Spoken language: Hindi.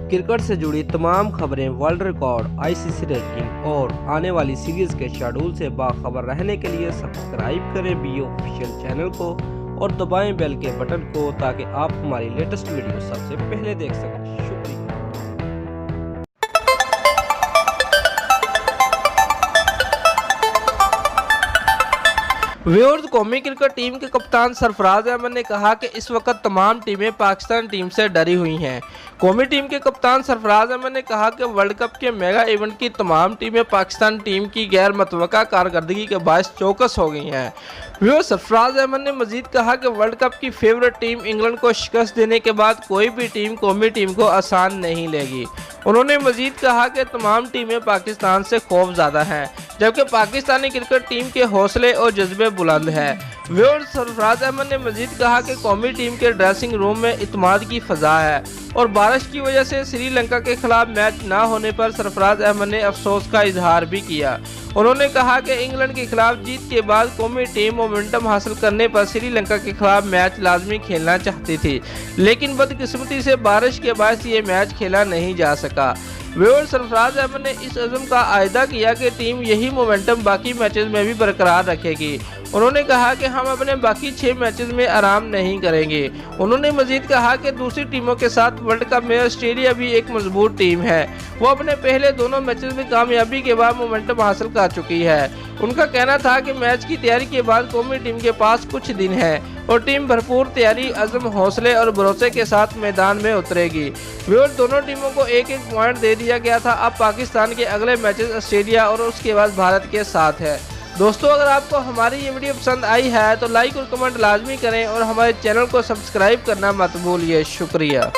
क्रिकेट से जुड़ी तमाम खबरें, वर्ल्ड रिकॉर्ड, आईसीसी रैंकिंग और आने वाली सीरीज के शेड्यूल से बाखबर रहने के लिए सब्सक्राइब करें बी ऑफिशियल चैनल को और दबाएं बेल के बटन को ताकि आप हमारी लेटेस्ट वीडियो सबसे पहले देख सकें। शुक्रिया। व्यूअर्स, कौमी क्रिकेट टीम के कप्तान सरफराज अहमद ने कहा कि इस वक्त तमाम टीमें पाकिस्तान टीम से डरी हुई हैं। कौमी टीम के कप्तान सरफराज अहमद ने कहा कि वर्ल्ड कप के मेगा इवेंट की तमाम टीमें पाकिस्तान टीम की गैर मुतवक्का कारकर्दगी के बायस चौकस हो गई हैं। व्यूअर्स, सरफराज अहमद ने मजीद कहा कि वर्ल्ड कप की फेवरेट टीम इंग्लैंड को शिकस्त देने के बाद कोई भी टीम कौमी टीम को आसान नहीं लेगी। उन्होंने मजीद कहा कि तमाम टीमें पाकिस्तान से खौफज़दा हैं, जबकि पाकिस्तानी क्रिकेट टीम के हौसले और जज्बे बुलंद हैं। व्यूअर्स, सरफराज अहमद ने मजीद कहा कि कौमी टीम के ड्रेसिंग रूम में इत्मीनान की फ़ज़ा है और बारिश की वजह से श्रीलंका के खिलाफ मैच न होने पर सरफराज अहमद ने अफसोस का इजहार भी किया। उन्होंने कहा कि इंग्लैंड के खिलाफ जीत के बाद कौमी टीम मोमेंटम हासिल करने पर श्रीलंका के खिलाफ मैच लाजमी खेलना चाहती थी, लेकिन बदकिस्मती से बारिश के बायस ये मैच खेला नहीं जा सका। व्यूअर्स, सरफराज अहमद ने इस अज़्म का आयदा किया कि टीम यही मोमेंटम बाकी मैचेस में भी बरकरार रखेगी। उन्होंने कहा कि हम अपने बाकी 6 मैचेस में आराम नहीं करेंगे। उन्होंने मजीद कहा कि दूसरी टीमों के साथ वर्ल्ड कप में ऑस्ट्रेलिया भी एक मजबूत टीम है। वो अपने पहले दोनों मैचेस में कामयाबी के बाद मोमेंटम हासिल कर चुकी है। उनका कहना था कि मैच की तैयारी के बाद कौमी टीम के पास कुछ दिन है और टीम भरपूर तैयारी, अज़्म, हौसले और भरोसे के साथ मैदान में उतरेगी। व्यूअर्स, दोनों टीमों को एक एक पॉइंट दे दिया गया था। अब पाकिस्तान के अगले मैचेस ऑस्ट्रेलिया और उसके बाद भारत के साथ है। दोस्तों, अगर आपको हमारी ये वीडियो पसंद आई है तो लाइक और कमेंट लाजमी करें और हमारे चैनल को सब्सक्राइब करना मत भूलिए। शुक्रिया।